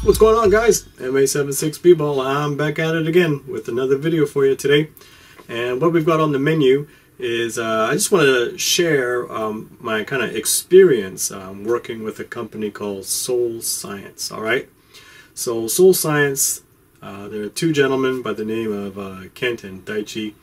What's going on, guys? MA76B-Ball. I'm back at it again with another video for you today. And what we've got on the menu is I just want to share my kind of experience working with a company called SolScience. Alright? So SolScience, there are two gentlemen by the name of Kent and Daichi.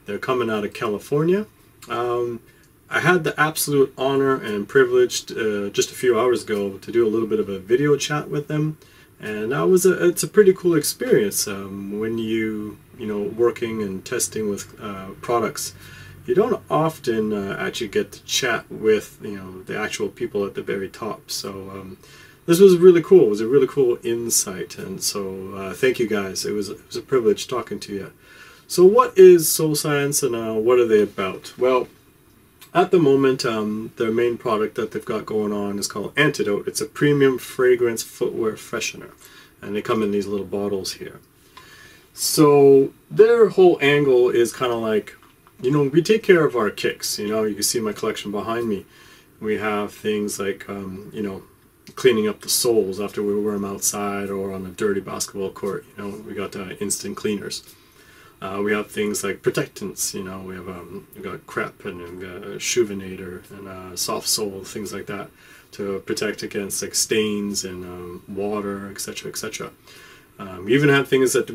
They're coming out of California. I had the absolute honor and privilege just a few hours ago to do a little bit of a video chat with them. And it's a pretty cool experience when you working and testing with products. You don't often actually get to chat with the actual people at the very top. So this was really cool. It was a really cool insight, and so thank you guys. It was a privilege talking to you. So what is SolScience and what are they about? Well, at the moment, their main product that they've got going on is called Antidote. It's a premium fragrance footwear freshener, and they come in these little bottles here. So their whole angle is kind of like, we take care of our kicks. You can see my collection behind me. We have things like, cleaning up the soles after we wear them outside or on a dirty basketball court. We got instant cleaners. We have things like protectants, we've got Crep and we've got Chuvinator and soft sole, things like that to protect against like stains and water, etc., etc. We even have things that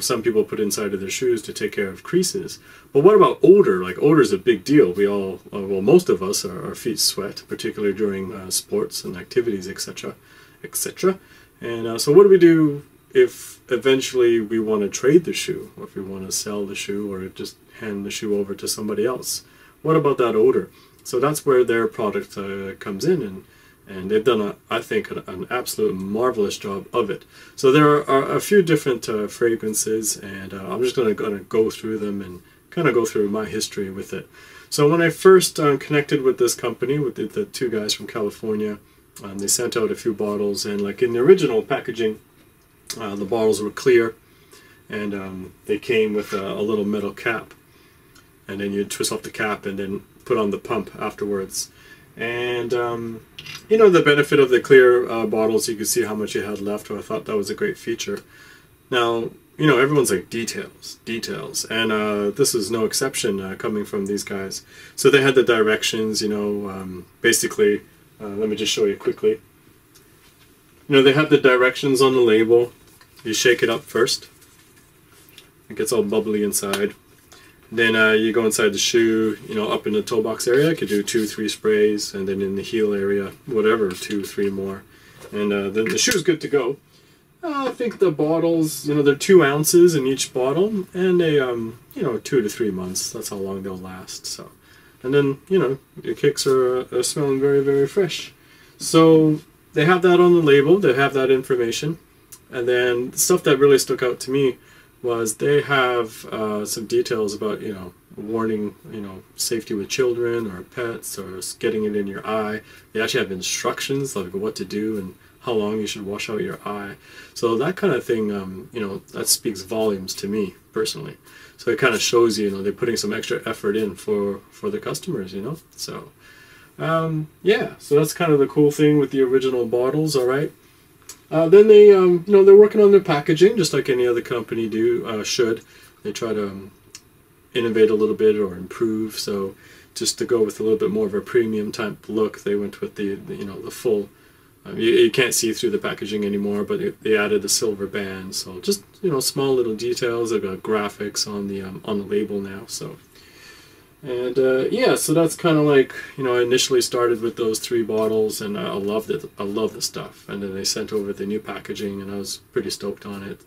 some people put inside of their shoes to take care of creases. But what about odor? Like, odor is a big deal. We all, well, most of us, our feet sweat, particularly during sports and activities, etc., etc. And so what do we do if eventually we want to trade the shoe, or if we want to sell the shoe, or just hand the shoe over to somebody else? What about that odor? So that's where their product comes in, and they've done, I think, an absolute marvelous job of it. So there are a few different fragrances, and I'm just going to go through them and kind of go through my history with it. So when I first connected with this company, with the two guys from California, they sent out a few bottles, and like in the original packaging, the bottles were clear, and they came with a little metal cap, and then you twist off the cap and then put on the pump afterwards. And the benefit of the clear bottles, you could see how much you had left. I thought that was a great feature. Now, everyone's like details, and this is no exception coming from these guys. So they had the directions, basically. Let me just show you quickly. They have the directions on the label. You shake it up first. It gets all bubbly inside. Then you go inside the shoe, up in the toe box area. You could do 2-3 sprays, and then in the heel area, whatever, 2-3 more. And then the shoe's good to go. I think the bottles, they're 2 ounces in each bottle, and they, 2 to 3 months. That's how long they'll last. So, and then, your kicks are smelling very, very fresh. So they have that on the label, they have that information. And then the stuff that really stuck out to me was they have some details about, warning, safety with children or pets or getting it in your eye. They actually have instructions like what to do and how long you should wash out your eye. So that kind of thing, that speaks volumes to me personally. So it kind of shows you, they're putting some extra effort in for the customers, So yeah, so that's kind of the cool thing with the original bottles. All right. Then they, they're working on their packaging just like any other company should. They try to innovate a little bit or improve. So just to go with a little bit more of a premium type look, they went with the full. You can't see through the packaging anymore, but they added the silver band. So just small little details. They've got graphics on the label now. So. And yeah, so that's kind of like, I initially started with those 3 bottles, and I loved it. I love the stuff. And then they sent over the new packaging, and I was pretty stoked on it.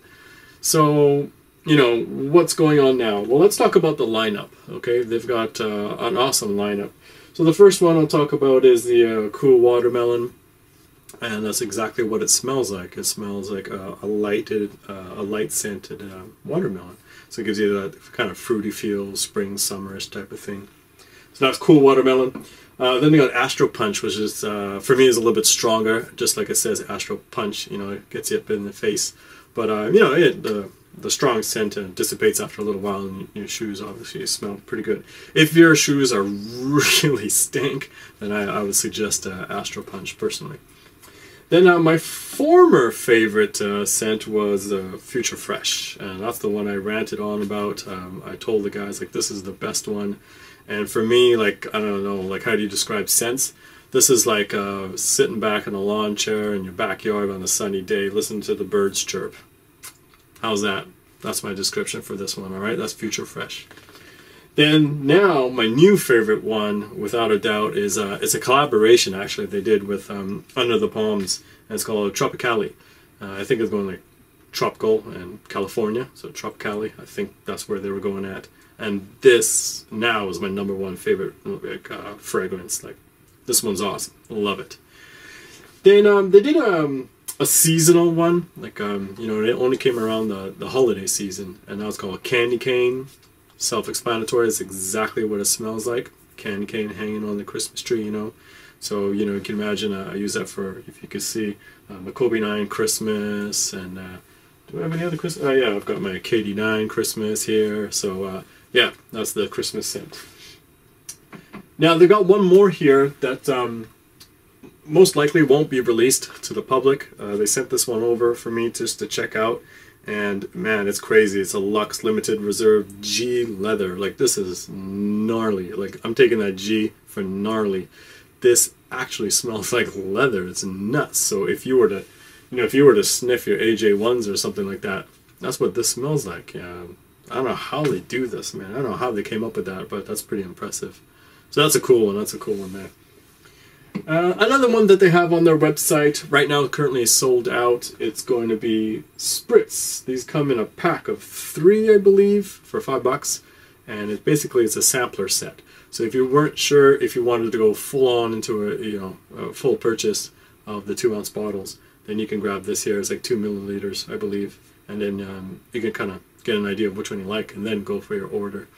So, what's going on now? Well, let's talk about the lineup, okay? They've got an awesome lineup. So the first one I'll talk about is the Cool Watermelon, and that's exactly what it smells like. It smells like a light-scented watermelon. So it gives you that kind of fruity feel, spring, summerish type of thing. So that's Cool Watermelon. Then they got Astro Punch, which is, for me, is a little bit stronger. Just like it says, Astro Punch, it gets you up in the face. But, the strong scent dissipates after a little while, and your shoes obviously smell pretty good. If your shoes are really stink, then I would suggest Astro Punch personally. Then my former favorite scent was Future Fresh, and that's the one I ranted on about. I told the guys, like, this is the best one. And for me, like, I don't know, like, how do you describe scents? This is like sitting back in a lawn chair in your backyard on a sunny day, listening to the birds chirp. How's that? That's my description for this one, all right? That's Future Fresh. Then now, my new favorite one, without a doubt, is it's a collaboration, actually, they did with Under the Palms, and it's called Tropic Alley. I think it's going like tropical and California, so Tropic Alley, I think that's where they were going at. And this now is my #1 favorite fragrance. Like, this one's awesome. Love it. Then they did a seasonal one, like you know, it only came around the holiday season, and that was called Candy Cane. Self-explanatory. It's exactly what it smells like. Candy cane hanging on the Christmas tree, you know. So, you know, you can imagine, I use that for, if you could see, my Kobe 9 Christmas, and do I have any other Christmas? Oh yeah, I've got my KD9 Christmas here. So yeah, that's the Christmas scent. Now they got one more here that most likely won't be released to the public. They sent this one over for me just to check out. And man, it's crazy. It's a Luxe Limited Reserve G leather. Like, this is gnarly. Like, I'm taking that G for gnarly. This actually smells like leather. It's nuts. So if you were to, you know, if you were to sniff your AJ1s or something like that, that's what this smells like. I don't know how they do this, man. I don't know how they came up with that, but that's pretty impressive. So that's a cool one. That's a cool one, man. Another one that they have on their website right now, currently sold out. It's going to be Spritz. These come in a pack of 3, I believe, for $5, and it's a sampler set. So if you weren't sure if you wanted to go full on into a full purchase of the 2-ounce bottles, then you can grab this here. It's like 2 milliliters, I believe, and then you can kind of get an idea of which one you like, and then go for your order.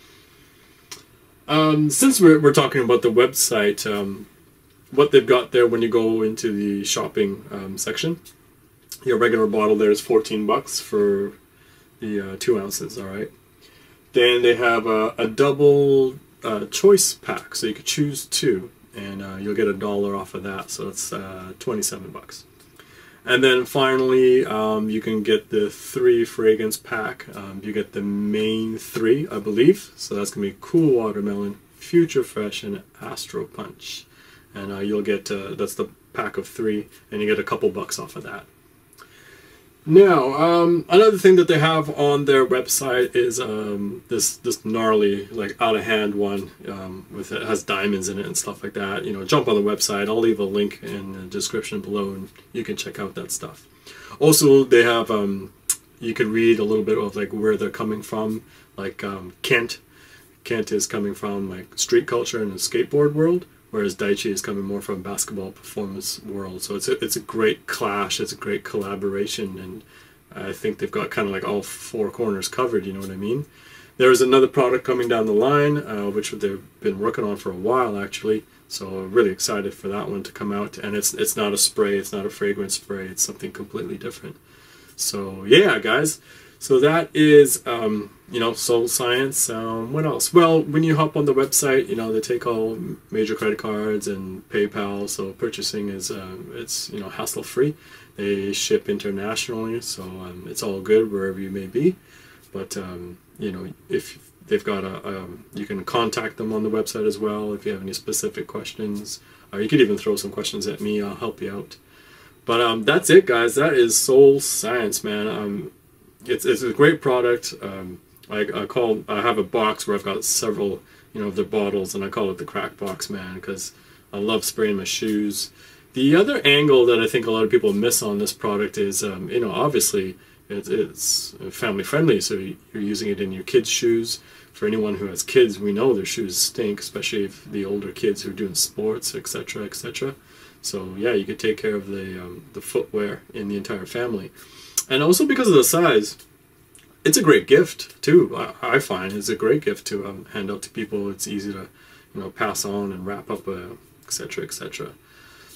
Since we're talking about the website. What they've got there when you go into the shopping section, your regular bottle there is $14 for the 2 ounces, all right? Then they have a double choice pack, so you could choose 2, and you'll get $1 off of that, so it's $27. And then finally, you can get the 3 fragrance pack. You get the main 3, I believe, so that's going to be Cool Watermelon, Future Fresh, and Astro Punch. And you'll get, that's the pack of 3, and you get a couple bucks off of that. Now, another thing that they have on their website is this gnarly, like, out-of-hand one, with it has diamonds in it and stuff like that. You know, jump on the website. I'll leave a link in the description below, and you can check out that stuff. Also, they have, you can read a little bit of, like, where they're coming from, like, Kent. Kent is coming from, like, street culture and the skateboard world, whereas Daichi is coming more from basketball performance world. So it's a great clash, it's a great collaboration, and I think they've got kind of like all 4 corners covered, you know what I mean? There's another product coming down the line, which they've been working on for a while actually, so I'm really excited for that one to come out, and it's not a spray, it's not a fragrance spray, it's something completely different. So yeah, guys. So that is, you know, SolScience. What else? Well, when you hop on the website, you know, they take all major credit cards and PayPal, so purchasing is, it's, you know, hassle-free. They ship internationally, so it's all good wherever you may be. But, you know, if they've got you can contact them on the website as well if you have any specific questions. You could even throw some questions at me, I'll help you out. But that's it, guys. That is SolScience, man. It's a great product. I have a box where I've got several, you know, of their bottles, and I call it the crack box, man, because I love spraying my shoes. The other angle that I think a lot of people miss on this product is, you know, obviously it's family friendly, so you're using it in your kids' shoes. For anyone who has kids, we know their shoes stink, especially if the older kids who are doing sports, etc., etc. So yeah, you could take care of the footwear in the entire family. And also because of the size, it's a great gift too. I find it's a great gift to hand out to people. It's easy to, you know, pass on and wrap up, etc., etc.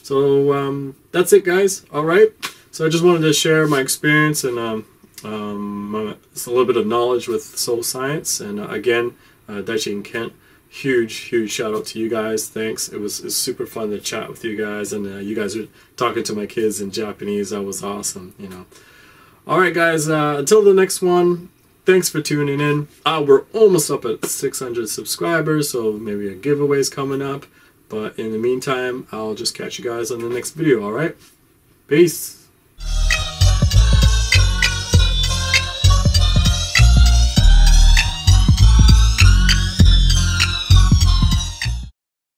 So that's it, guys. All right. So I just wanted to share my experience and it's a little bit of knowledge with SolScience. And again, Daichi and Kent huge shout out to you guys. Thanks. It was super fun to chat with you guys, and you guys are talking to my kids in Japanese. That was awesome, you know. All right, guys. Until the next one. Thanks for tuning in. We're almost up at 600 subscribers, so maybe a giveaway's coming up. But in the meantime, I'll just catch you guys on the next video. All right. Peace.